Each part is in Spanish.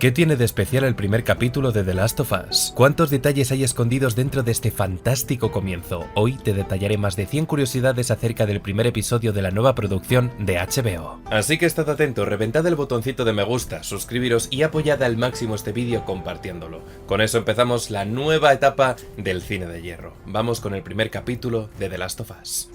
¿Qué tiene de especial el primer capítulo de The Last of Us? ¿Cuántos detalles hay escondidos dentro de este fantástico comienzo? Hoy te detallaré más de 100 curiosidades acerca del primer episodio de la nueva producción de HBO. Así que estad atentos, reventad el botoncito de me gusta, suscribiros y apoyad al máximo este vídeo compartiéndolo. Con eso empezamos la nueva etapa del cine de hierro. Vamos con el primer capítulo de The Last of Us.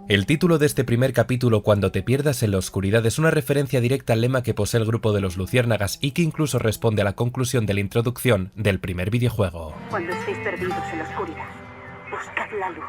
El título de este primer capítulo, Cuando te pierdas en la oscuridad, es una referencia directa al lema que posee el grupo de los Luciérnagas y que incluso responde a la conclusión de la introducción del primer videojuego. Cuando estéis perdidos en la oscuridad, buscad la luz.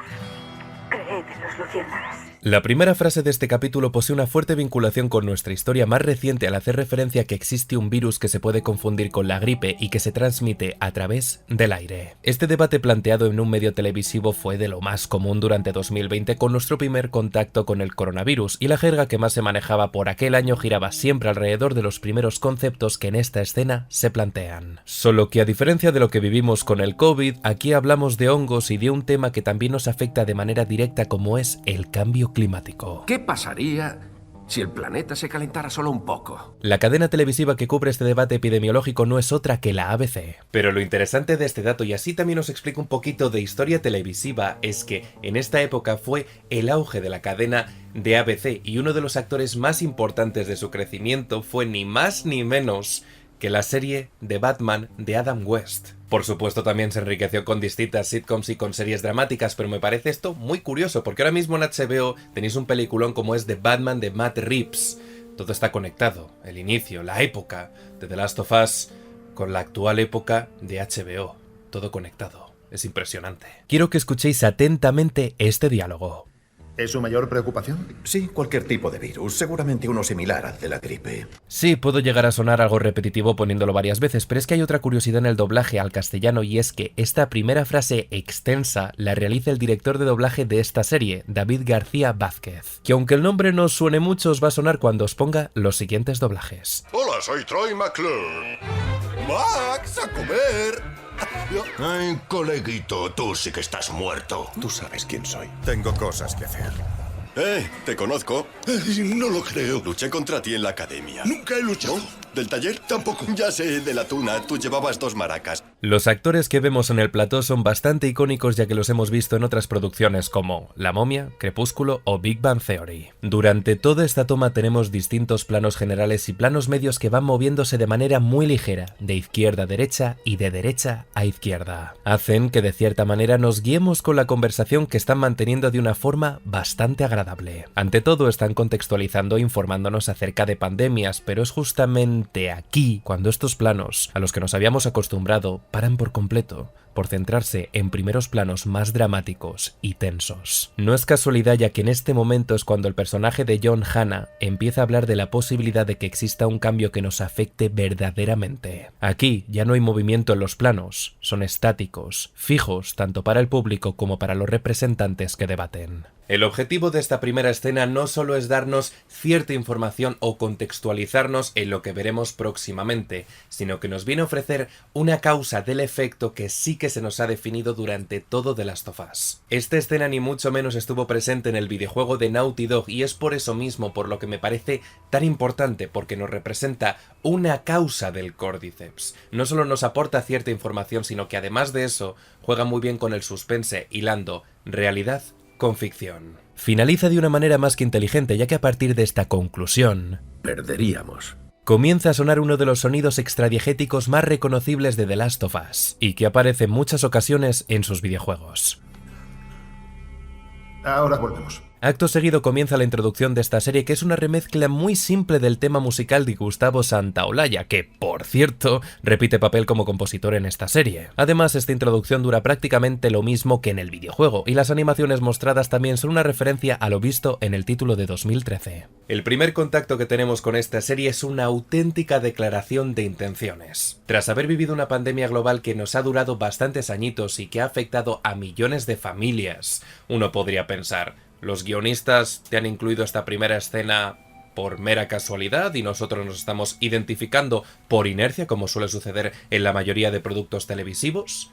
Creed en los luciérnagas. La primera frase de este capítulo posee una fuerte vinculación con nuestra historia más reciente al hacer referencia a que existe un virus que se puede confundir con la gripe y que se transmite a través del aire. Este debate planteado en un medio televisivo fue de lo más común durante 2020 con nuestro primer contacto con el coronavirus, y la jerga que más se manejaba por aquel año giraba siempre alrededor de los primeros conceptos que en esta escena se plantean. Solo que a diferencia de lo que vivimos con el COVID, aquí hablamos de hongos y de un tema que también nos afecta de manera directa como es el cambio climático. ¿Qué pasaría si el planeta se calentara solo un poco? La cadena televisiva que cubre este debate epidemiológico no es otra que la ABC. Pero lo interesante de este dato, y así también os explico un poquito de historia televisiva, es que en esta época fue el auge de la cadena de ABC y uno de los actores más importantes de su crecimiento fue ni más ni menos que la serie de Batman de Adam West. Por supuesto también se enriqueció con distintas sitcoms y con series dramáticas, pero me parece esto muy curioso porque ahora mismo en HBO tenéis un peliculón como es The Batman de Matt Reeves. Todo está conectado, el inicio, la época de The Last of Us con la actual época de HBO. Todo conectado, es impresionante. Quiero que escuchéis atentamente este diálogo. ¿Es su mayor preocupación? Sí, cualquier tipo de virus, seguramente uno similar al de la gripe. Sí, puedo llegar a sonar algo repetitivo poniéndolo varias veces, pero es que hay otra curiosidad en el doblaje al castellano, y es que esta primera frase extensa la realiza el director de doblaje de esta serie, David García Vázquez, que aunque el nombre no os suene mucho, os va a sonar cuando os ponga los siguientes doblajes. Hola, soy Troy McClure. ¡Max, a comer! Ay, coleguito, tú sí que estás muerto. Tú sabes quién soy. Tengo cosas que hacer. Te conozco. No lo creo. Luché contra ti en la academia. Nunca he luchado. ¿No? ¿Del taller? Tampoco. Ya sé, de la tuna. Tú llevabas 2 maracas. Los actores que vemos en el plató son bastante icónicos, ya que los hemos visto en otras producciones como La momia, Crepúsculo o Big Bang Theory. Durante toda esta toma tenemos distintos planos generales y planos medios que van moviéndose de manera muy ligera, de izquierda a derecha y de derecha a izquierda. Hacen que de cierta manera nos guiemos con la conversación que están manteniendo de una forma bastante agradable. Ante todo están contextualizando e informándonos acerca de pandemias, pero es justamente aquí cuando estos planos, a los que nos habíamos acostumbrado, paran por completo, por centrarse en primeros planos más dramáticos y tensos. No es casualidad, ya que en este momento es cuando el personaje de John Hannah empieza a hablar de la posibilidad de que exista un cambio que nos afecte verdaderamente. Aquí ya no hay movimiento en los planos, son estáticos, fijos tanto para el público como para los representantes que debaten. El objetivo de esta primera escena no solo es darnos cierta información o contextualizarnos en lo que veremos próximamente, sino que nos viene a ofrecer una causa del efecto que sí que se nos ha definido durante todo The Last of Us. Esta escena ni mucho menos estuvo presente en el videojuego de Naughty Dog, y es por eso mismo por lo que me parece tan importante, porque nos representa una causa del Cordyceps. No solo nos aporta cierta información, sino que además de eso juega muy bien con el suspense, hilando realidad con ficción. Finaliza de una manera más que inteligente, ya que a partir de esta conclusión Perderíamos. comienza a sonar uno de los sonidos extradiegéticos más reconocibles de The Last of Us, y que aparece en muchas ocasiones en sus videojuegos. Ahora volvemos. Acto seguido comienza la introducción de esta serie, que es una remezcla muy simple del tema musical de Gustavo Santaolalla, que, por cierto, repite papel como compositor en esta serie. Además, esta introducción dura prácticamente lo mismo que en el videojuego, y las animaciones mostradas también son una referencia a lo visto en el título de 2013. El primer contacto que tenemos con esta serie es una auténtica declaración de intenciones. Tras haber vivido una pandemia global que nos ha durado bastantes añitos y que ha afectado a millones de familias, uno podría pensar: ¿los guionistas te han incluido esta primera escena por mera casualidad y nosotros nos estamos identificando por inercia, como suele suceder en la mayoría de productos televisivos?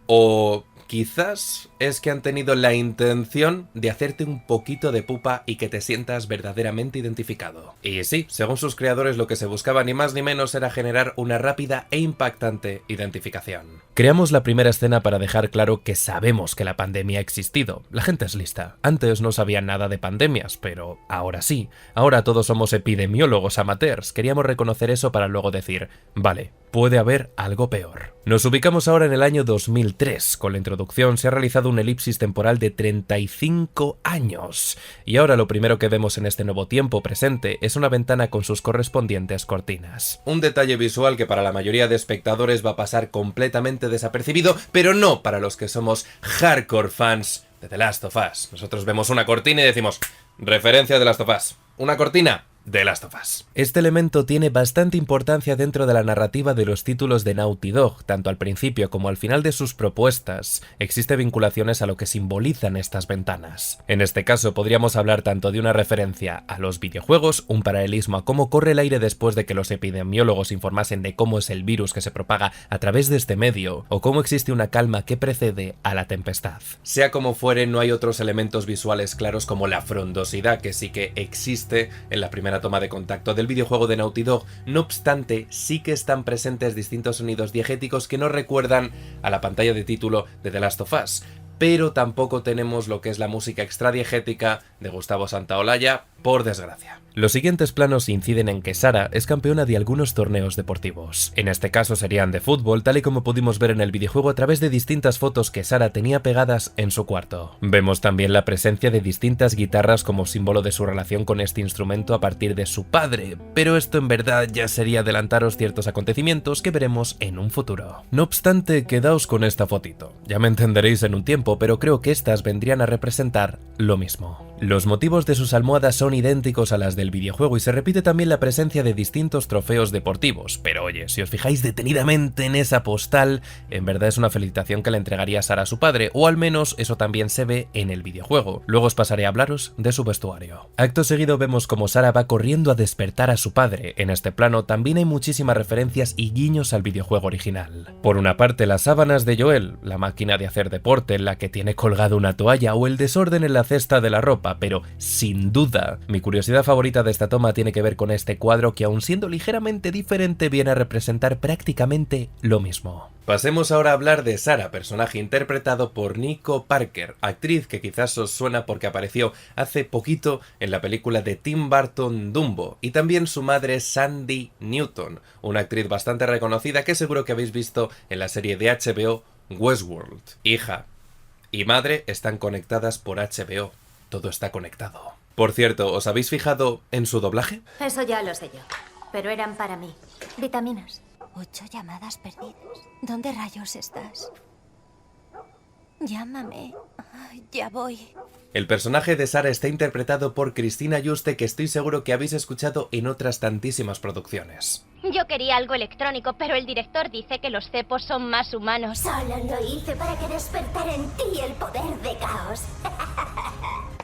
¿O quizás es que han tenido la intención de hacerte un poquito de pupa y que te sientas verdaderamente identificado. Y sí, según sus creadores lo que se buscaba ni más ni menos era generar una rápida e impactante identificación. Creamos la primera escena para dejar claro que sabemos que la pandemia ha existido. La gente es lista. Antes no sabían nada de pandemias, pero ahora sí. Ahora todos somos epidemiólogos amateurs. Queríamos reconocer eso para luego decir, vale, puede haber algo peor. Nos ubicamos ahora en el año 2003. Con la introducción se ha realizado un elipsis temporal de 35 años. Y ahora lo primero que vemos en este nuevo tiempo presente es una ventana con sus correspondientes cortinas. Un detalle visual que para la mayoría de espectadores va a pasar completamente desapercibido, pero no para los que somos hardcore fans de The Last of Us. Nosotros vemos una cortina y decimos, referencia de The Last of Us. Una cortina, The Last of Us. Este elemento tiene bastante importancia dentro de la narrativa de los títulos de Naughty Dog, tanto al principio como al final de sus propuestas. Existen vinculaciones a lo que simbolizan estas ventanas. En este caso podríamos hablar tanto de una referencia a los videojuegos, un paralelismo a cómo corre el aire después de que los epidemiólogos informasen de cómo es el virus que se propaga a través de este medio, o cómo existe una calma que precede a la tempestad. Sea como fuere, no hay otros elementos visuales claros como la frondosidad que sí que existe en la primera toma de contacto del videojuego de Naughty Dog. No obstante, sí que están presentes distintos sonidos diegéticos que nos recuerdan a la pantalla de título de The Last of Us, pero tampoco tenemos lo que es la música extradiegética de Gustavo Santaolalla, por desgracia. Los siguientes planos inciden en que Sarah es campeona de algunos torneos deportivos. En este caso serían de fútbol, tal y como pudimos ver en el videojuego a través de distintas fotos que Sarah tenía pegadas en su cuarto. Vemos también la presencia de distintas guitarras como símbolo de su relación con este instrumento a partir de su padre, pero esto en verdad ya sería adelantaros ciertos acontecimientos que veremos en un futuro. No obstante, quedaos con esta fotito. Ya me entenderéis en un tiempo, pero creo que estas vendrían a representar lo mismo. Los motivos de sus almohadas son idénticos a las del videojuego y se repite también la presencia de distintos trofeos deportivos, pero oye, si os fijáis detenidamente en esa postal, en verdad es una felicitación que le entregaría Sarah a su padre, o al menos eso también se ve en el videojuego. Luego os pasaré a hablaros de su vestuario. Acto seguido vemos como Sarah va corriendo a despertar a su padre. En este plano también hay muchísimas referencias y guiños al videojuego original. Por una parte, las sábanas de Joel, la máquina de hacer deporte en la que tiene colgada una toalla, o el desorden en la cesta de la ropa, pero sin duda, mi curiosidad favorita de esta toma tiene que ver con este cuadro que, aun siendo ligeramente diferente, viene a representar prácticamente lo mismo. Pasemos ahora a hablar de Sarah, personaje interpretado por Nico Parker, actriz que quizás os suena porque apareció hace poquito en la película de Tim Burton Dumbo, y también su madre Sandy Newton, una actriz bastante reconocida que seguro que habéis visto en la serie de HBO Westworld. Hija y madre están conectadas por HBO. Todo está conectado. Por cierto, ¿os habéis fijado en su doblaje? Eso ya lo sé yo, pero eran para mí. Vitaminas. 8 llamadas perdidas. ¿Dónde rayos estás? Llámame. Ay, ya voy. El personaje de Sarah está interpretado por Cristina Juste, que estoy seguro que habéis escuchado en otras tantísimas producciones. Yo quería algo electrónico, pero el director dice que los cepos son más humanos. Solo lo hice para que despertara en ti el poder de caos.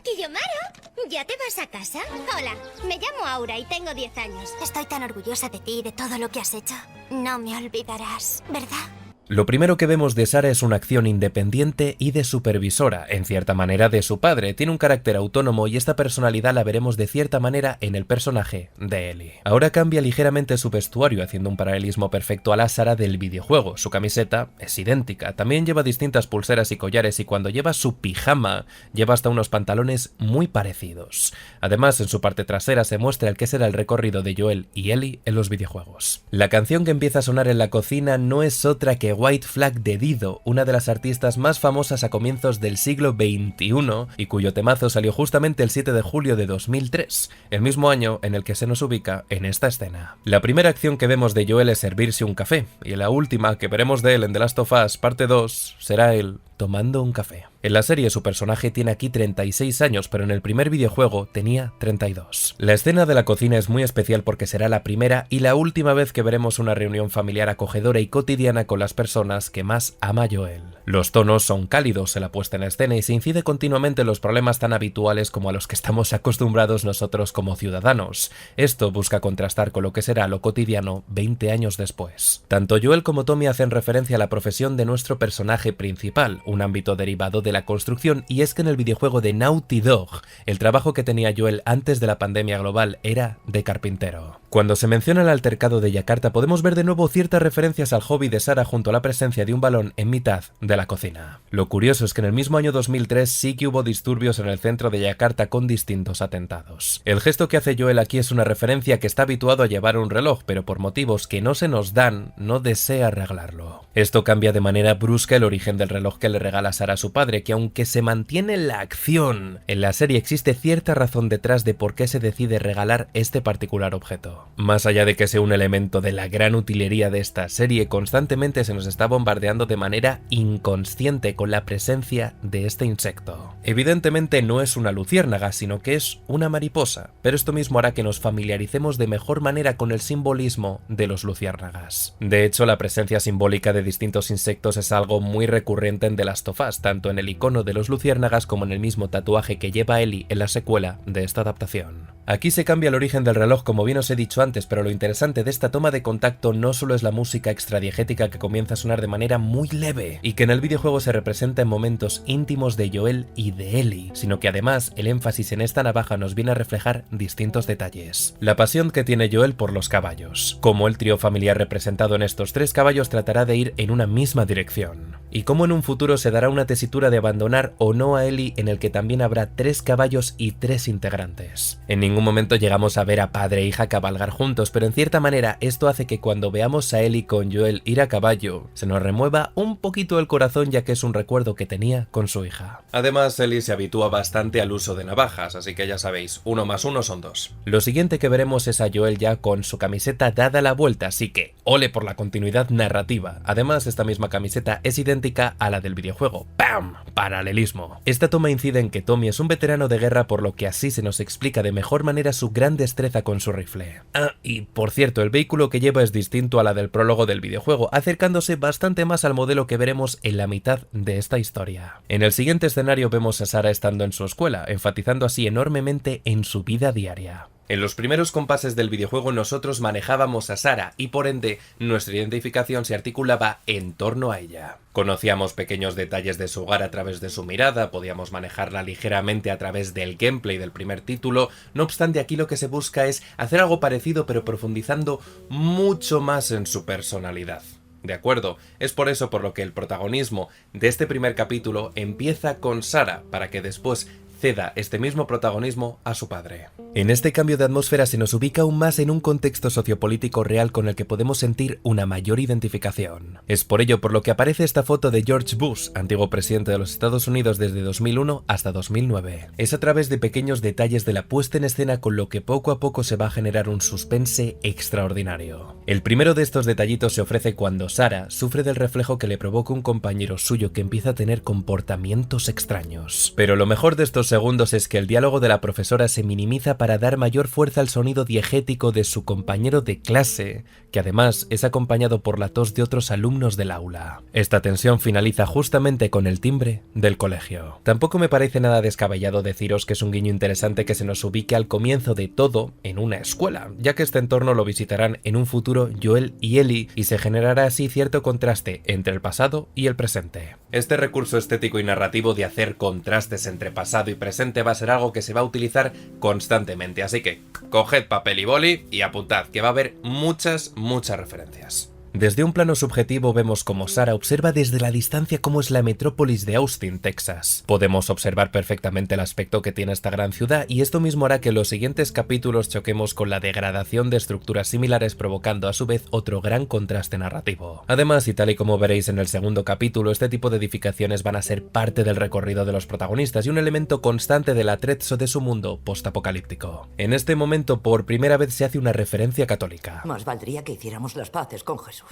Kiyomaru, ¿ya te vas a casa? Hola, me llamo Aura y tengo 10 años. Estoy tan orgullosa de ti y de todo lo que has hecho. No me olvidarás, ¿verdad? Lo primero que vemos de Sarah es una acción independiente y de supervisora, en cierta manera de su padre. Tiene un carácter autónomo y esta personalidad la veremos de cierta manera en el personaje de Ellie. Ahora cambia ligeramente su vestuario, haciendo un paralelismo perfecto a la Sarah del videojuego. Su camiseta es idéntica, también lleva distintas pulseras y collares, y cuando lleva su pijama, lleva hasta unos pantalones muy parecidos. Además, en su parte trasera se muestra el que será el recorrido de Joel y Ellie en los videojuegos. La canción que empieza a sonar en la cocina no es otra que White Flag de Dido, una de las artistas más famosas a comienzos del siglo XXI y cuyo temazo salió justamente el 7 de julio de 2003, el mismo año en el que se nos ubica en esta escena. La primera acción que vemos de Joel es servirse un café, y la última que veremos de él en The Last of Us parte 2 será él tomando un café. En la serie su personaje tiene aquí 36 años, pero en el primer videojuego tenía 32. La escena de la cocina es muy especial porque será la primera y la última vez que veremos una reunión familiar acogedora y cotidiana con las personas que más ama Joel. Los tonos son cálidos en la puesta en escena y se incide continuamente en los problemas tan habituales como a los que estamos acostumbrados nosotros como ciudadanos. Esto busca contrastar con lo que será lo cotidiano 20 años después. Tanto Joel como Tommy hacen referencia a la profesión de nuestro personaje principal, un ámbito derivado de la construcción, y es que en el videojuego de Naughty Dog, el trabajo que tenía Joel antes de la pandemia global era de carpintero. Cuando se menciona el altercado de Yakarta podemos ver de nuevo ciertas referencias al hobby de Sarah junto a la presencia de un balón en mitad de la cocina. Lo curioso es que en el mismo año 2003 sí que hubo disturbios en el centro de Yakarta con distintos atentados. El gesto que hace Joel aquí es una referencia que está habituado a llevar un reloj, pero por motivos que no se nos dan, no desea arreglarlo. Esto cambia de manera brusca el origen del reloj que le regala Sarah a su padre, que aunque se mantiene la acción, en la serie existe cierta razón detrás de por qué se decide regalar este particular objeto. Más allá de que sea un elemento de la gran utilería de esta serie, constantemente se nos está bombardeando de manera inconsciente con la presencia de este insecto. Evidentemente no es una luciérnaga, sino que es una mariposa, pero esto mismo hará que nos familiaricemos de mejor manera con el simbolismo de los luciérnagas. De hecho, la presencia simbólica de distintos insectos es algo muy recurrente en The Last of Us, tanto en el icono de los luciérnagas como en el mismo tatuaje que lleva Ellie en la secuela de esta adaptación. Aquí se cambia el origen del reloj, como bien os he dicho antes, pero lo interesante de esta toma de contacto no solo es la música extradiegética que comienza a sonar de manera muy leve y que en el videojuego se representa en momentos íntimos de Joel y de Ellie, sino que además el énfasis en esta navaja nos viene a reflejar distintos detalles. La pasión que tiene Joel por los caballos, cómo el trío familiar representado en estos 3 caballos tratará de ir en una misma dirección, y cómo en un futuro se dará una tesitura de abandonar o no a Ellie en el que también habrá 3 caballos y 3 integrantes. En ningún momento llegamos a ver a padre e hija cabalgar juntos, pero en cierta manera esto hace que cuando veamos a Ellie con Joel ir a caballo, se nos remueva un poquito el corazón, ya que es un recuerdo que tenía con su hija. Además, Ellie se habitúa bastante al uso de navajas, así que ya sabéis, 1 más 1 son 2. Lo siguiente que veremos es a Joel ya con su camiseta dada la vuelta, así que ole por la continuidad narrativa. Además, esta misma camiseta es idéntica a la del videojuego. ¡Pam! Paralelismo. Esta toma incide en que Tommy es un veterano de guerra, por lo que así se nos explica de mejor manera su gran destreza con su rifle. Ah, y por cierto, el vehículo que lleva es distinto a la del prólogo del videojuego, acercándose bastante más al modelo que veremos en la mitad de esta historia. En el siguiente escenario vemos a Sarah estando en su escuela, enfatizando así enormemente en su vida diaria. En los primeros compases del videojuego nosotros manejábamos a Sarah y por ende nuestra identificación se articulaba en torno a ella. Conocíamos pequeños detalles de su hogar a través de su mirada, podíamos manejarla ligeramente a través del gameplay del primer título. No obstante, aquí lo que se busca es hacer algo parecido pero profundizando mucho más en su personalidad. ¿De acuerdo? Es por eso por lo que el protagonismo de este primer capítulo empieza con Sarah, para que después ceda este mismo protagonismo a su padre. En este cambio de atmósfera se nos ubica aún más en un contexto sociopolítico real con el que podemos sentir una mayor identificación. Es por ello por lo que aparece esta foto de George Bush, antiguo presidente de los Estados Unidos desde 2001 hasta 2009. Es a través de pequeños detalles de la puesta en escena con lo que poco a poco se va a generar un suspense extraordinario. El primero de estos detallitos se ofrece cuando Sarah sufre del reflejo que le provoca un compañero suyo que empieza a tener comportamientos extraños. Pero lo mejor de estos segundos es que el diálogo de la profesora se minimiza para dar mayor fuerza al sonido diegético de su compañero de clase, que además es acompañado por la tos de otros alumnos del aula. Esta tensión finaliza justamente con el timbre del colegio. Tampoco me parece nada descabellado deciros que es un guiño interesante que se nos ubique al comienzo de todo en una escuela, ya que este entorno lo visitarán en un futuro Joel y Ellie y se generará así cierto contraste entre el pasado y el presente. Este recurso estético y narrativo de hacer contrastes entre pasado y presente va a ser algo que se va a utilizar constantemente, así que coged papel y boli y apuntad que va a haber muchas referencias. Desde un plano subjetivo vemos como Sarah observa desde la distancia cómo es la metrópolis de Austin, Texas. Podemos observar perfectamente el aspecto que tiene esta gran ciudad y esto mismo hará que en los siguientes capítulos choquemos con la degradación de estructuras similares, provocando a su vez otro gran contraste narrativo. Además, y tal y como veréis en el segundo capítulo, este tipo de edificaciones van a ser parte del recorrido de los protagonistas y un elemento constante del atrezzo de su mundo postapocalíptico. En este momento, por primera vez se hace una referencia católica. Más valdría que hiciéramos las paces con Jesús.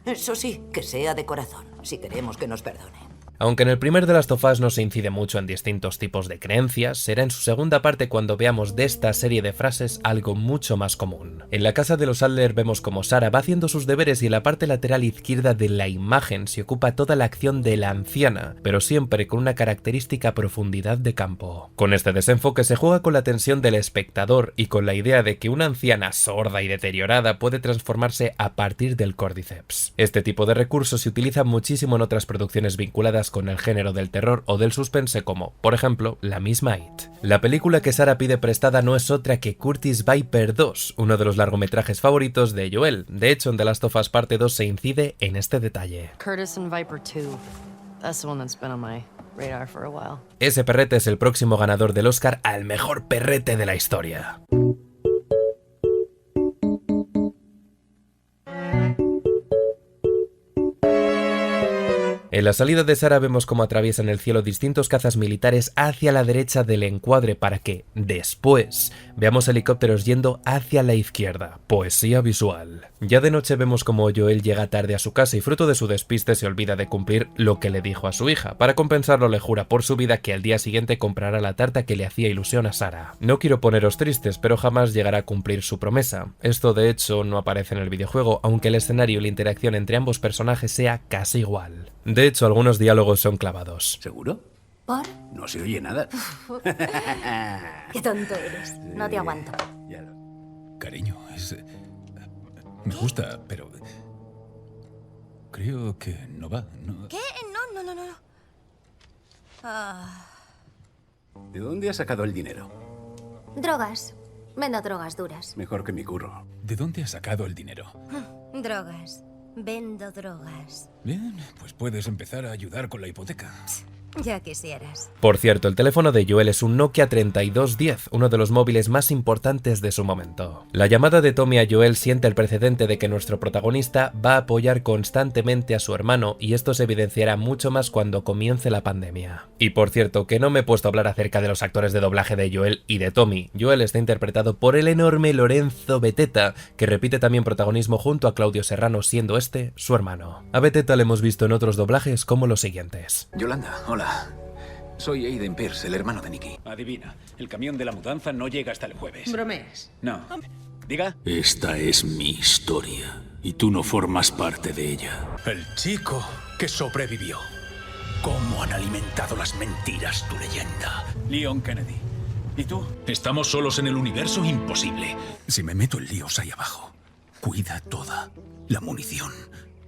Eso sí, que sea de corazón, si queremos que nos perdone. Aunque en el primer de Last of Us no se incide mucho en distintos tipos de creencias, será en su segunda parte cuando veamos de esta serie de frases algo mucho más común. En la casa de los Adler vemos como Sarah va haciendo sus deberes y en la parte lateral izquierda de la imagen se ocupa toda la acción de la anciana, pero siempre con una característica profundidad de campo. Con este desenfoque se juega con la tensión del espectador y con la idea de que una anciana sorda y deteriorada puede transformarse a partir del Cordyceps. Este tipo de recursos se utiliza muchísimo en otras producciones vinculadas con el género del terror o del suspense como, por ejemplo, la misma It. La película que Sarah pide prestada no es otra que Curtis Viper 2, uno de los largometrajes favoritos de Joel. De hecho, en The Last of Us Parte 2 se incide en este detalle. Curtis and Viper 2. That's the one that's been on my radar for a while. Ese perrete es el próximo ganador del Oscar al mejor perrete de la historia. En la salida de Sarah vemos cómo atraviesan el cielo distintos cazas militares hacia la derecha del encuadre para que, después, veamos helicópteros yendo hacia la izquierda. Poesía visual. Ya de noche vemos cómo Joel llega tarde a su casa y fruto de su despiste se olvida de cumplir lo que le dijo a su hija. Para compensarlo le jura por su vida que al día siguiente comprará la tarta que le hacía ilusión a Sarah. No quiero poneros tristes, pero jamás llegará a cumplir su promesa. Esto de hecho no aparece en el videojuego, aunque el escenario y la interacción entre ambos personajes sea casi igual. De hecho, algunos diálogos son clavados. ¿Seguro? ¿Por? No se oye nada. Qué tonto eres. No te aguanto. Cariño, me gusta, pero... creo que no va, ¿no? ¿Qué? No. ¿De dónde has sacado el dinero? Drogas. Vendo drogas duras. Mejor que mi curro. ¿De dónde has sacado el dinero? Drogas. Vendo drogas. Bien, pues puedes empezar a ayudar con la hipoteca. Ya quisieras. Por cierto, el teléfono de Joel es un Nokia 3210, uno de los móviles más importantes de su momento. La llamada de Tommy a Joel siente el precedente de que nuestro protagonista va a apoyar constantemente a su hermano y esto se evidenciará mucho más cuando comience la pandemia. Y por cierto, que no me he puesto a hablar acerca de los actores de doblaje de Joel y de Tommy. Joel está interpretado por el enorme Lorenzo Beteta, que repite también protagonismo junto a Claudio Serrano, siendo este su hermano. A Beteta le hemos visto en otros doblajes como los siguientes. Yolanda, hola. Soy Aiden Pierce, el hermano de Nicky. Adivina, el camión de la mudanza no llega hasta el jueves. ¿Bromeas? No. ¿Diga? Esta es mi historia, y tú no formas parte de ella. El chico que sobrevivió. ¿Cómo han alimentado las mentiras tu leyenda? Leon Kennedy. ¿Y tú? Estamos solos en el universo imposible. Si me meto en líos ahí abajo, cuida toda la munición,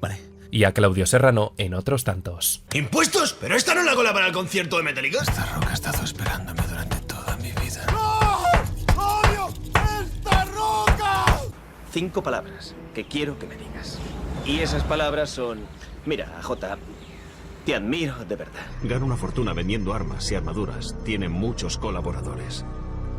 ¿vale? Y a Claudio Serrano en otros tantos. ¿Impuestos? ¿Pero esta no es la cola para el concierto de Metallica? Esta roca ha estado esperándome durante toda mi vida. ¡No! ¡Odio esta roca! 5 palabras que quiero que me digas. Y esas palabras son... Mira, Jota, te admiro de verdad. Gana una fortuna vendiendo armas y armaduras. Tiene muchos colaboradores.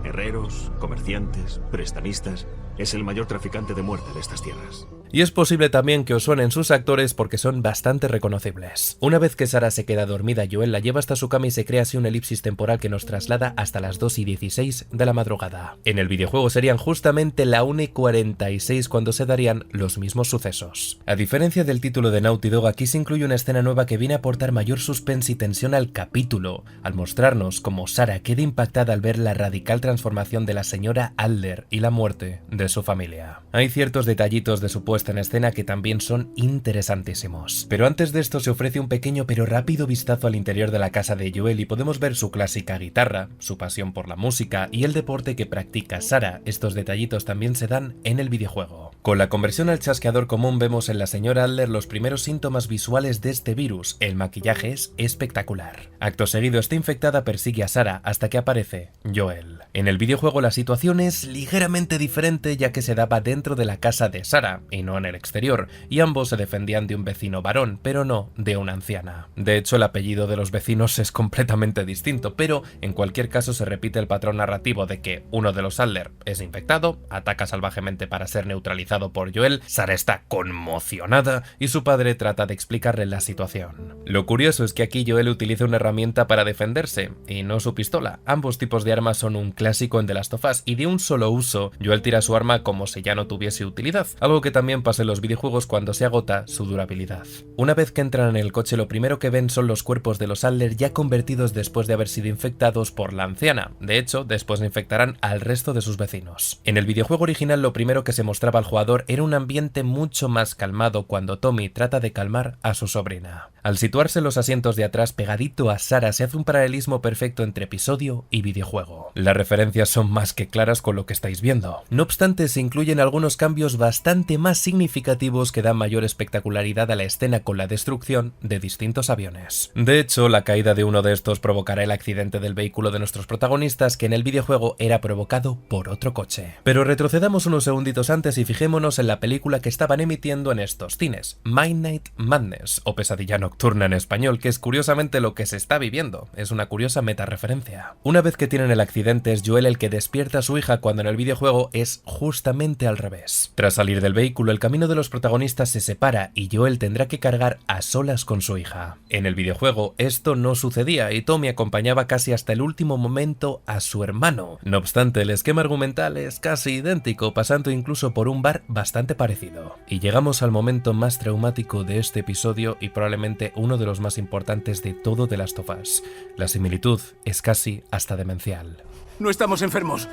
Herreros, comerciantes, prestamistas. Es el mayor traficante de muerte de estas tierras. Y es posible también que os suenen sus actores porque son bastante reconocibles. Una vez que Sarah se queda dormida, Joel la lleva hasta su cama y se crea así una elipsis temporal que nos traslada hasta las 2:16 de la madrugada. En el videojuego serían justamente la 1:46 cuando se darían los mismos sucesos. A diferencia del título de Naughty Dog, aquí se incluye una escena nueva que viene a aportar mayor suspense y tensión al capítulo, al mostrarnos cómo Sarah queda impactada al ver la radical transformación de la señora Adler y la muerte de su familia. Hay ciertos detallitos de su puesta en escena que también son interesantísimos. Pero antes de esto se ofrece un pequeño pero rápido vistazo al interior de la casa de Joel y podemos ver su clásica guitarra, su pasión por la música y el deporte que practica Sarah. Estos detallitos también se dan en el videojuego. Con la conversión al chasqueador común vemos en la señora Adler los primeros síntomas visuales de este virus. El maquillaje es espectacular. Acto seguido, esta infectada persigue a Sarah hasta que aparece Joel. En el videojuego la situación es ligeramente diferente ya que se daba dentro de la casa de Sarah y no en el exterior, y ambos se defendían de un vecino varón, pero no de una anciana. De hecho, el apellido de los vecinos es completamente distinto, pero en cualquier caso se repite el patrón narrativo de que uno de los Adler es infectado, ataca salvajemente para ser neutralizado protagonizado por Joel, Sarah está conmocionada y su padre trata de explicarle la situación. Lo curioso es que aquí Joel utiliza una herramienta para defenderse, y no su pistola. Ambos tipos de armas son un clásico en The Last of Us, y de un solo uso, Joel tira su arma como si ya no tuviese utilidad, algo que también pasa en los videojuegos cuando se agota su durabilidad. Una vez que entran en el coche, lo primero que ven son los cuerpos de los Adler ya convertidos después de haber sido infectados por la anciana. De hecho, después infectarán al resto de sus vecinos. En el videojuego original, lo primero que se mostraba al jugador era un ambiente mucho más calmado cuando Tommy trata de calmar a su sobrina. Al situarse en los asientos de atrás pegadito a Sarah, se hace un paralelismo perfecto entre episodio y videojuego. Las referencias son más que claras con lo que estáis viendo. No obstante, se incluyen algunos cambios bastante más significativos que dan mayor espectacularidad a la escena con la destrucción de distintos aviones. De hecho, la caída de uno de estos provocará el accidente del vehículo de nuestros protagonistas, que en el videojuego era provocado por otro coche. Pero retrocedamos unos segunditos antes y fijémonos en la película que estaban emitiendo en estos cines, Midnight Madness, o Pesadilla Nocturna en español, que es curiosamente lo que se está viviendo. Es una curiosa metareferencia. Una vez que tienen el accidente, es Joel el que despierta a su hija, cuando en el videojuego es justamente al revés. Tras salir del vehículo, el camino de los protagonistas se separa y Joel tendrá que cargar a solas con su hija. En el videojuego esto no sucedía y Tommy acompañaba casi hasta el último momento a su hermano. No obstante, el esquema argumental es casi idéntico, pasando incluso por un bar bastante parecido. Y llegamos al momento más traumático de este episodio y probablemente uno de los más importantes de todo The Last of Us. La similitud es casi hasta demencial. No estamos enfermos.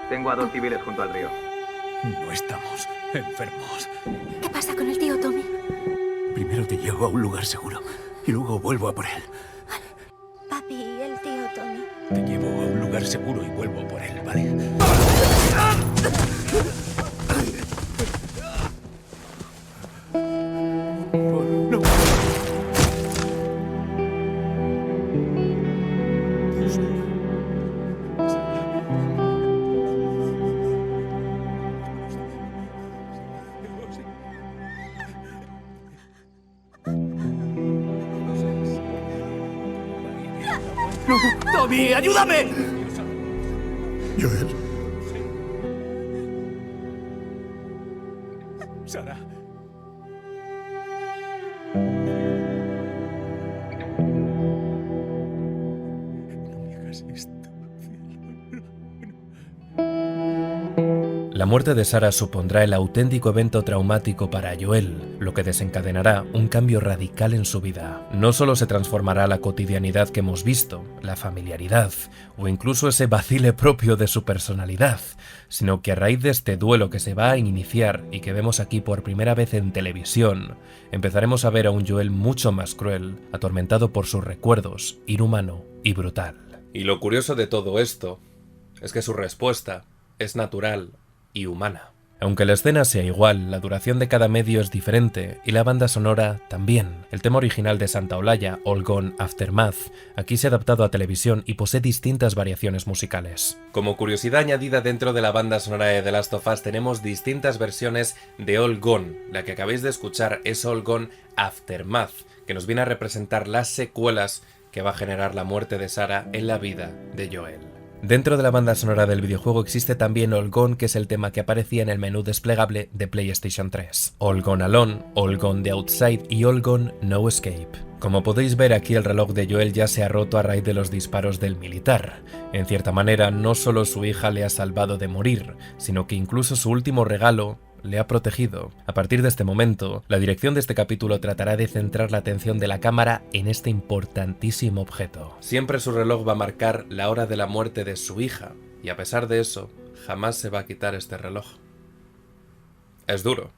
Tengo a 2 civiles junto al río. No estamos enfermos. ¿Qué pasa con el tío Tommy? Primero te llevo a un lugar seguro y luego vuelvo a por él. Papi, el tío Tommy. Te llevo a un lugar seguro y vuelvo por él, ¿vale? No. ¡Tommy, ayúdame! Joel. Sarah. No me hagas esto. La muerte de Sarah supondrá el auténtico evento traumático para Joel, lo que desencadenará un cambio radical en su vida. No solo se transformará la cotidianidad que hemos visto, la familiaridad, o incluso ese vacile propio de su personalidad, sino que a raíz de este duelo que se va a iniciar y que vemos aquí por primera vez en televisión, empezaremos a ver a un Joel mucho más cruel, atormentado por sus recuerdos, inhumano y brutal. Y lo curioso de todo esto es que su respuesta es natural y humana. Aunque la escena sea igual, la duración de cada medio es diferente y la banda sonora también. El tema original de Santa Olaya, All Gone Aftermath, aquí se ha adaptado a televisión y posee distintas variaciones musicales. Como curiosidad añadida, dentro de la banda sonora de The Last of Us tenemos distintas versiones de All Gone. La que acabáis de escuchar es All Gone Aftermath, que nos viene a representar las secuelas que va a generar la muerte de Sarah en la vida de Joel. Dentro de la banda sonora del videojuego existe también All Gone, que es el tema que aparecía en el menú desplegable de PlayStation 3. All Gone Alone, All Gone The Outside y All Gone No Escape. Como podéis ver, aquí el reloj de Joel ya se ha roto a raíz de los disparos del militar. En cierta manera, no solo su hija le ha salvado de morir, sino que incluso su último regalo le ha protegido. A partir de este momento, la dirección de este capítulo tratará de centrar la atención de la cámara en este importantísimo objeto. Siempre su reloj va a marcar la hora de la muerte de su hija, y a pesar de eso, jamás se va a quitar este reloj. Es duro,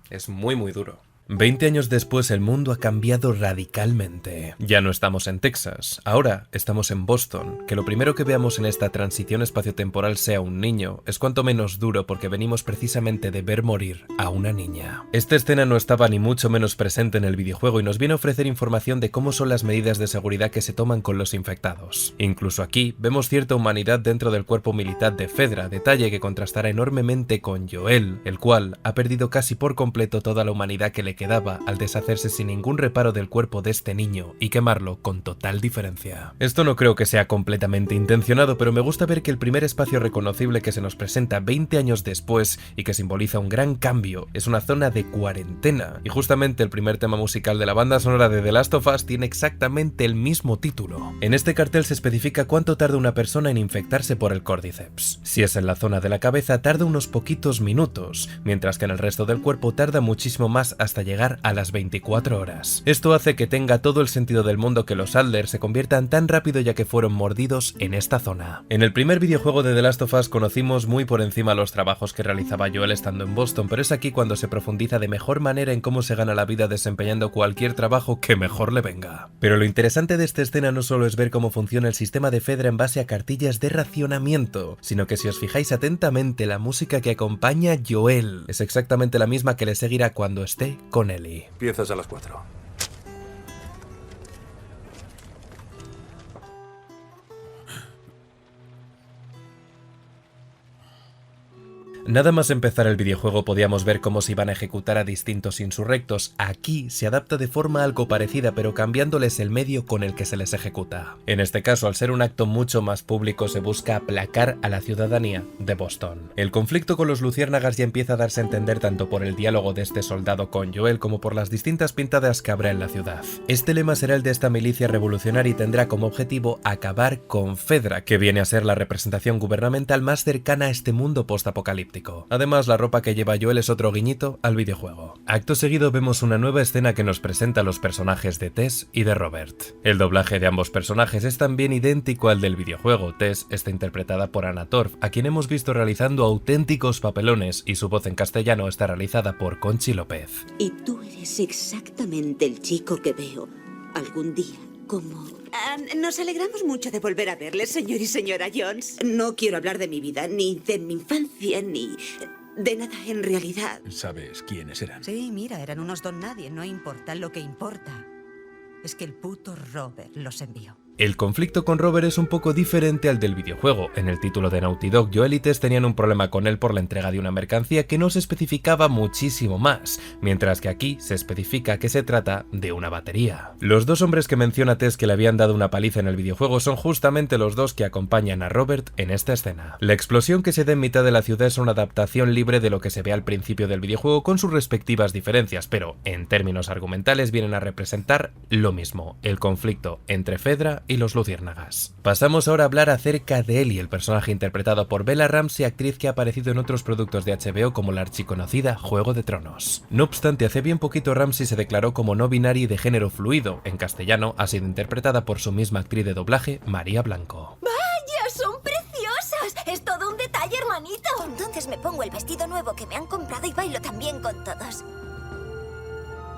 es muy duro. 20 años después el mundo ha cambiado radicalmente. Ya no estamos en Texas, ahora estamos en Boston. Que lo primero que veamos en esta transición espaciotemporal sea un niño es cuanto menos duro, porque venimos precisamente de ver morir a una niña. Esta escena no estaba ni mucho menos presente en el videojuego y nos viene a ofrecer información de cómo son las medidas de seguridad que se toman con los infectados. Incluso aquí vemos cierta humanidad dentro del cuerpo militar de Fedra, detalle que contrastará enormemente con Joel, el cual ha perdido casi por completo toda la humanidad que le le quedaba al deshacerse sin ningún reparo del cuerpo de este niño y quemarlo con total diferencia. Esto no creo que sea completamente intencionado, pero me gusta ver que el primer espacio reconocible que se nos presenta 20 años después y que simboliza un gran cambio es una zona de cuarentena, y justamente el primer tema musical de la banda sonora de The Last of Us tiene exactamente el mismo título. En este cartel se especifica cuánto tarda una persona en infectarse por el Cordyceps. Si es en la zona de la cabeza tarda unos poquitos minutos, mientras que en el resto del cuerpo tarda muchísimo más hasta llegar a las 24 horas. Esto hace que tenga todo el sentido del mundo que los Adler se conviertan tan rápido ya que fueron mordidos en esta zona. En el primer videojuego de The Last of Us conocimos muy por encima los trabajos que realizaba Joel estando en Boston, pero es aquí cuando se profundiza de mejor manera en cómo se gana la vida desempeñando cualquier trabajo que mejor le venga. Pero lo interesante de esta escena no solo es ver cómo funciona el sistema de Fedra en base a cartillas de racionamiento, sino que si os fijáis atentamente la música que acompaña a Joel es exactamente la misma que le seguirá cuando esté con Ellie. Empiezas a las 4. Nada más empezar el videojuego podíamos ver cómo se iban a ejecutar a distintos insurrectos. Aquí se adapta de forma algo parecida, pero cambiándoles el medio con el que se les ejecuta. En este caso, al ser un acto mucho más público, se busca aplacar a la ciudadanía de Boston. El conflicto con los luciérnagas ya empieza a darse a entender tanto por el diálogo de este soldado con Joel como por las distintas pintadas que habrá en la ciudad. Este lema será el de esta milicia revolucionaria y tendrá como objetivo acabar con Fedra, que viene a ser la representación gubernamental más cercana a este mundo postapocalíptico. Además, la ropa que lleva Joel es otro guiñito al videojuego. Acto seguido vemos una nueva escena que nos presenta a los personajes de Tess y de Robert. El doblaje de ambos personajes es también idéntico al del videojuego. Tess está interpretada por Anna Torv, a quien hemos visto realizando auténticos papelones, y su voz en castellano está realizada por Conchi López. Y tú eres exactamente el chico que veo algún día como... nos alegramos mucho de volver a verles, señor y señora Jones. No quiero hablar de mi vida, ni de mi infancia, ni de nada en realidad. ¿Sabes quiénes eran? Sí, mira, eran unos don nadie, no importa. Lo que importa es que el puto Robert los envió. El conflicto con Robert es un poco diferente al del videojuego. En el título de Naughty Dog, Joel y Tess tenían un problema con él por la entrega de una mercancía que no se especificaba muchísimo más, mientras que aquí se especifica que se trata de una batería. Los dos hombres que menciona Tess que le habían dado una paliza en el videojuego son justamente los dos que acompañan a Robert en esta escena. La explosión que se da en mitad de la ciudad es una adaptación libre de lo que se ve al principio del videojuego con sus respectivas diferencias, pero en términos argumentales vienen a representar lo mismo, el conflicto entre Fedra y los luciérnagas. Pasamos ahora a hablar acerca de Ellie, el personaje interpretado por Bella Ramsey, actriz que ha aparecido en otros productos de HBO como la archiconocida Juego de Tronos. No obstante, hace bien poquito Ramsey se declaró como no binaria y de género fluido. En castellano ha sido interpretada por su misma actriz de doblaje, María Blanco. ¡Vaya, son preciosas! Es todo un detalle, hermanito. Entonces me pongo el vestido nuevo que me han comprado y bailo también con todos.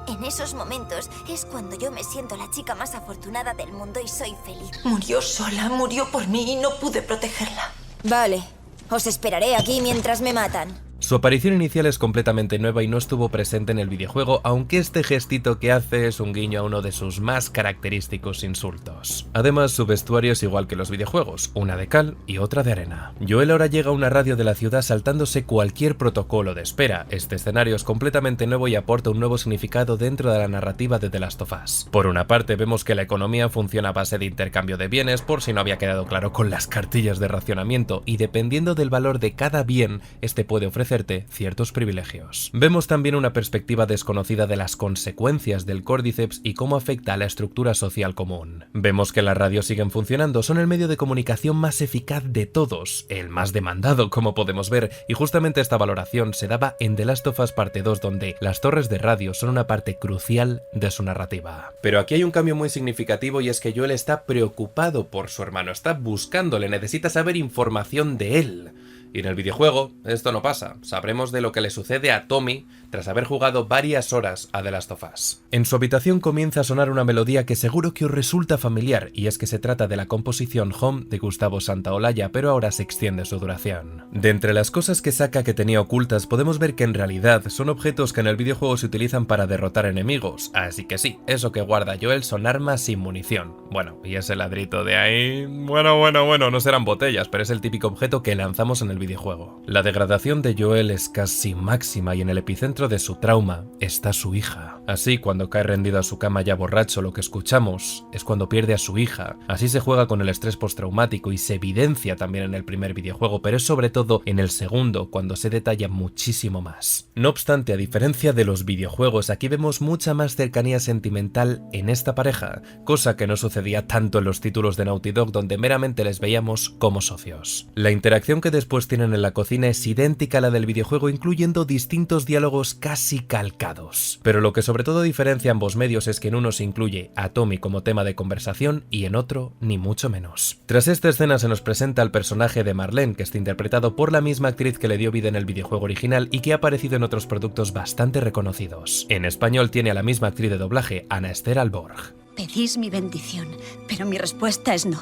En esos momentos es cuando yo me siento la chica más afortunada del mundo y soy feliz. Murió sola, murió por mí y no pude protegerla. Vale, os esperaré aquí mientras me matan. Su aparición inicial es completamente nueva y no estuvo presente en el videojuego, aunque este gestito que hace es un guiño a uno de sus más característicos insultos. Además, su vestuario es igual que los videojuegos, una de cal y otra de arena. Joel ahora llega a una radio de la ciudad saltándose cualquier protocolo de espera. Este escenario es completamente nuevo y aporta un nuevo significado dentro de la narrativa de The Last of Us. Por una parte, vemos que la economía funciona a base de intercambio de bienes, por si no había quedado claro con las cartillas de racionamiento, y dependiendo del valor de cada bien, este puede ofrecer ciertos privilegios. Vemos también una perspectiva desconocida de las consecuencias del Cordyceps y cómo afecta a la estructura social común. Vemos que las radios siguen funcionando, son el medio de comunicación más eficaz de todos, el más demandado como podemos ver, y justamente esta valoración se daba en The Last of Us Parte 2, donde las torres de radio son una parte crucial de su narrativa. Pero aquí hay un cambio muy significativo y es que Joel está preocupado por su hermano, está buscándole, necesita saber información de él. Y en el videojuego esto no pasa, sabremos de lo que le sucede a Tommy tras haber jugado varias horas a The Last of Us. En su habitación comienza a sonar una melodía que seguro que os resulta familiar, y es que se trata de la composición Home de Gustavo Santaolalla, pero ahora se extiende su duración. De entre las cosas que saca que tenía ocultas podemos ver que en realidad son objetos que en el videojuego se utilizan para derrotar enemigos, así que sí, eso que guarda Joel son armas sin munición. Bueno, y ese ladrito de ahí... bueno, no serán botellas, pero es el típico objeto que lanzamos en el videojuego. La degradación de Joel Joel es casi máxima y en el epicentro de su trauma está su hija. Así, cuando cae rendido a su cama ya borracho, lo que escuchamos es cuando pierde a su hija. Así se juega con el estrés postraumático y se evidencia también en el primer videojuego, pero es sobre todo en el segundo cuando se detalla muchísimo más. No obstante, a diferencia de los videojuegos, aquí vemos mucha más cercanía sentimental en esta pareja, cosa que no sucedía tanto en los títulos de Naughty Dog, donde meramente les veíamos como socios. La interacción que después tienen en la cocina es idéntica a la del videojuego, incluyendo distintos diálogos casi calcados. Pero lo que sobre todo diferencia ambos medios es que en uno se incluye a Tommy como tema de conversación y en otro ni mucho menos. Tras esta escena se nos presenta al personaje de Marlene, que está interpretado por la misma actriz que le dio vida en el videojuego original y que ha aparecido en otros productos bastante reconocidos. En español tiene a la misma actriz de doblaje, Ana Esther Alborg. Pedís mi bendición, pero mi respuesta es no.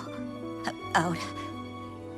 Ahora,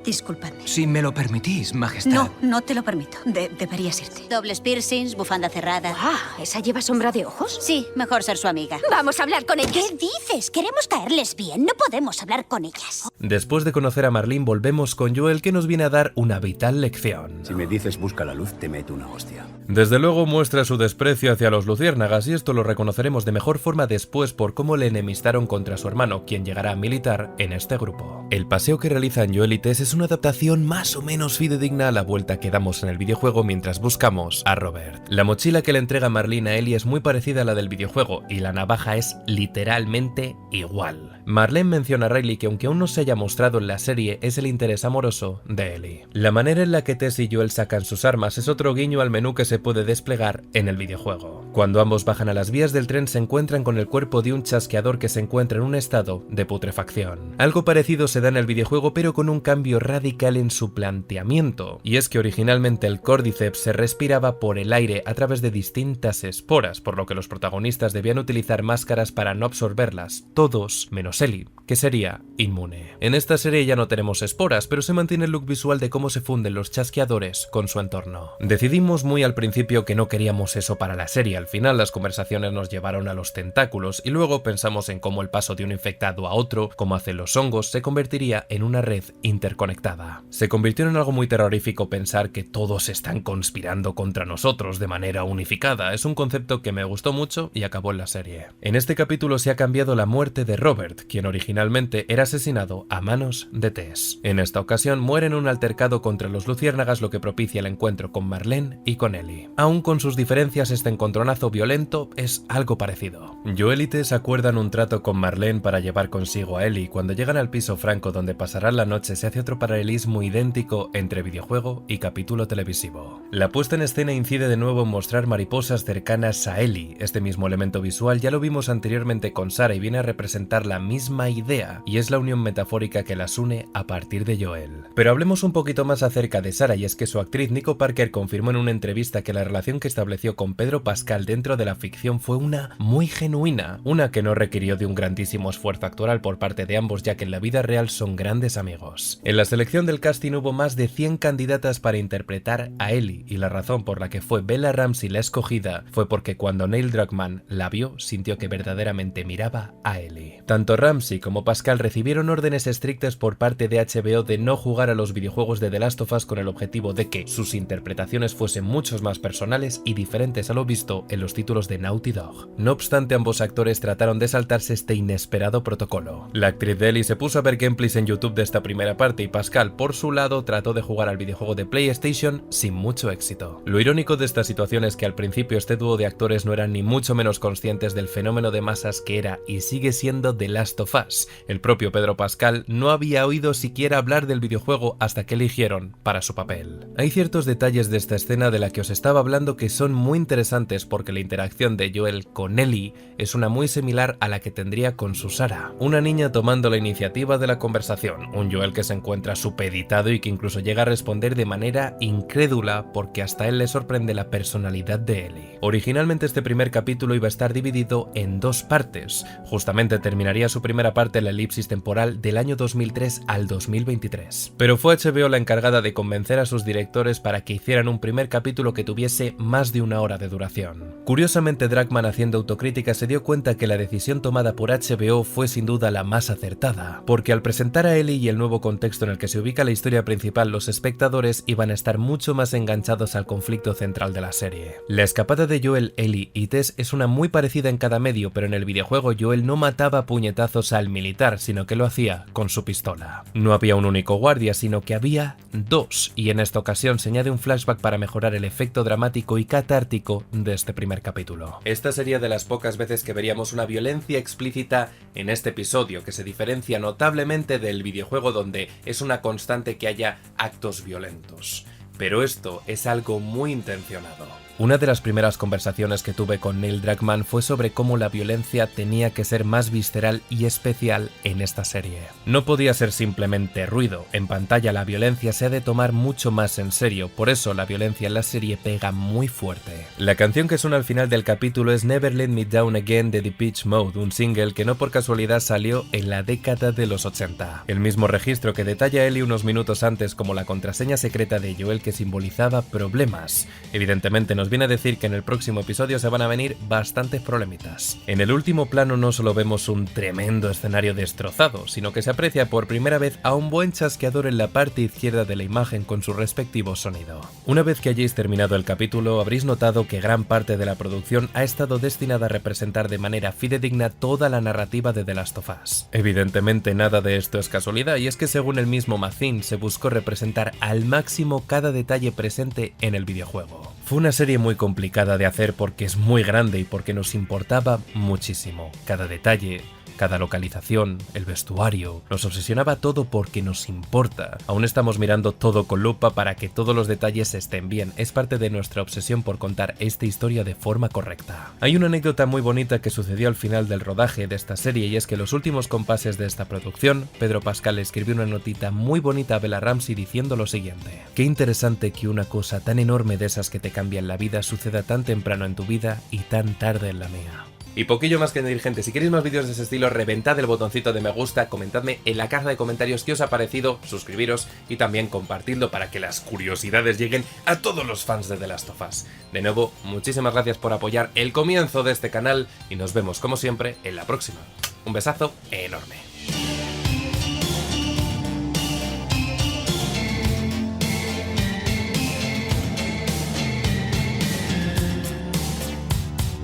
disculpadme. Si me lo permitís, Majestad. No, no te lo permito. Deberías irte. Dobles piercings, bufanda cerrada. Ah, ¿esa lleva sombra de ojos? Sí, mejor ser su amiga. Vamos a hablar con ellas. ¿Qué dices? Queremos caerles bien, no podemos hablar con ellas. Después de conocer a Marlene, volvemos con Joel, que nos viene a dar una vital lección. Si me dices busca la luz, te meto una hostia. Desde luego muestra su desprecio hacia los luciérnagas, y esto lo reconoceremos de mejor forma después por cómo le enemistaron contra su hermano, quien llegará a militar en este grupo. El paseo que realizan Joel y Tess es una adaptación más o menos fidedigna a la vuelta que damos en el videojuego mientras buscamos a Robert. La mochila que le entrega Marlene a Ellie es muy parecida a la del videojuego y la navaja es literalmente igual. Marlene menciona a Riley que aunque aún no se haya mostrado en la serie es el interés amoroso de Ellie. La manera en la que Tess y Joel sacan sus armas es otro guiño al menú que se puede desplegar en el videojuego. Cuando ambos bajan a las vías del tren se encuentran con el cuerpo de un chasqueador que se encuentra en un estado de putrefacción. Algo parecido se da en el videojuego, pero con un cambio radical en su planteamiento, y es que originalmente el Cordyceps se respiraba por el aire a través de distintas esporas, por lo que los protagonistas debían utilizar máscaras para no absorberlas, todos menos Ellie, que sería inmune. En esta serie ya no tenemos esporas, pero se mantiene el look visual de cómo se funden los chasqueadores con su entorno. Decidimos muy al principio que no queríamos eso para la serie, al final las conversaciones nos llevaron a los tentáculos y luego pensamos en cómo el paso de un infectado a otro, como hacen los hongos, se convertiría en una red interconectada. Se convirtió en algo muy terrorífico pensar que todos están conspirando contra nosotros de manera unificada. Es un concepto que me gustó mucho y acabó en la serie. En este capítulo se ha cambiado la muerte de Robert, quien originalmente era asesinado a manos de Tess. En esta ocasión muere en un altercado contra los luciérnagas, lo que propicia el encuentro con Marlene y con Ellie. Aún con sus diferencias, este encontronazo violento es algo parecido. Joel y Tess acuerdan un trato con Marlene para llevar consigo a Ellie. Cuando llegan al piso franco donde pasarán la noche se hace otro paralelismo idéntico entre videojuego y capítulo televisivo. La puesta en escena incide de nuevo en mostrar mariposas cercanas a Ellie. Este mismo elemento visual ya lo vimos anteriormente con Sarah y viene a representar la misma idea, y es la unión metafórica que las une a partir de Joel. Pero hablemos un poquito más acerca de Sarah, y es que su actriz Nico Parker confirmó en una entrevista que la relación que estableció con Pedro Pascal dentro de la ficción fue una muy genuina, una que no requirió de un grandísimo esfuerzo actoral por parte de ambos, ya que en la vida real son grandes amigos. En la selección del casting hubo más de 100 candidatas para interpretar a Ellie, y la razón por la que fue Bella Ramsey la escogida fue porque cuando Neil Druckmann la vio, sintió que verdaderamente miraba a Ellie. Tanto Ramsey como Pascal recibieron órdenes estrictas por parte de HBO de no jugar a los videojuegos de The Last of Us con el objetivo de que sus interpretaciones fuesen mucho más personales y diferentes a lo visto en los títulos de Naughty Dog. No obstante, ambos actores trataron de saltarse este inesperado protocolo. La actriz de Ellie se puso a ver gameplays en YouTube de esta primera parte y Pascal, por su lado, trató de jugar al videojuego de PlayStation sin mucho éxito. Lo irónico de esta situación es que al principio este dúo de actores no eran ni mucho menos conscientes del fenómeno de masas que era y sigue siendo The Last of Us. El propio Pedro Pascal no había oído siquiera hablar del videojuego hasta que eligieron para su papel. Hay ciertos detalles de esta escena de la que os estaba hablando que son muy interesantes porque la interacción de Joel con Ellie es una muy similar a la que tendría con su Sarah, una niña tomando la iniciativa de la conversación, un Joel que se encuentra supeditado y que incluso llega a responder de manera incrédula porque hasta él le sorprende la personalidad de Ellie. Originalmente este primer capítulo iba a estar dividido en dos partes, justamente terminaría su primera parte en la elipsis temporal del año 2003 al 2023. Pero fue HBO la encargada de convencer a sus directores para que hicieran un primer capítulo que tuviese más de 1 hora de duración. Curiosamente, Druckmann, haciendo autocrítica, se dio cuenta que la decisión tomada por HBO fue sin duda la más acertada, porque al presentar a Ellie y el nuevo contexto en el que se ubica la historia principal, los espectadores iban a estar mucho más enganchados al conflicto central de la serie. La escapada de Joel, Ellie y Tess es una muy parecida en cada medio, pero en el videojuego Joel no mataba a puñetazos al militar, sino que lo hacía con su pistola. No había un único guardia, sino que había 2, y en esta ocasión se añade un flashback para mejorar el efecto dramático y catártico de este primer capítulo. Esta sería de las pocas veces que veríamos una violencia explícita en este episodio, que se diferencia notablemente del videojuego, donde es una constante que haya actos violentos. Pero esto es algo muy intencionado. Una de las primeras conversaciones que tuve con Neil Druckmann fue sobre cómo la violencia tenía que ser más visceral y especial en esta serie. No podía ser simplemente ruido, en pantalla la violencia se ha de tomar mucho más en serio, por eso la violencia en la serie pega muy fuerte. La canción que suena al final del capítulo es Never Let Me Down Again de Depeche Mode, un single que no por casualidad salió en la década de los 80. El mismo registro que detalla Ellie unos minutos antes como la contraseña secreta de Joel que simbolizaba problemas. Evidentemente nos viene a decir que en el próximo episodio se van a venir bastantes problemitas. En el último plano no solo vemos un tremendo escenario destrozado, sino que se aprecia por primera vez a un buen chasqueador en la parte izquierda de la imagen con su respectivo sonido. Una vez que hayáis terminado el capítulo, habréis notado que gran parte de la producción ha estado destinada a representar de manera fidedigna toda la narrativa de The Last of Us. Evidentemente nada de esto es casualidad, y es que según el mismo Mazin se buscó representar al máximo cada detalle presente en el videojuego. Fue una serie muy complicada de hacer porque es muy grande y porque nos importaba muchísimo. Cada detalle, cada localización, el vestuario, nos obsesionaba todo porque nos importa. Aún estamos mirando todo con lupa para que todos los detalles estén bien. Es parte de nuestra obsesión por contar esta historia de forma correcta. Hay una anécdota muy bonita que sucedió al final del rodaje de esta serie, y es que en los últimos compases de esta producción, Pedro Pascal escribió una notita muy bonita a Bella Ramsey diciendo lo siguiente: qué interesante que una cosa tan enorme de esas que te cambian la vida suceda tan temprano en tu vida y tan tarde en la mía. Y poquillo más que añadir, gente. Si queréis más vídeos de ese estilo, reventad el botoncito de me gusta, comentadme en la caja de comentarios qué os ha parecido, suscribiros y también compartidlo para que las curiosidades lleguen a todos los fans de The Last of Us. De nuevo, muchísimas gracias por apoyar el comienzo de este canal y nos vemos como siempre en la próxima. Un besazo enorme.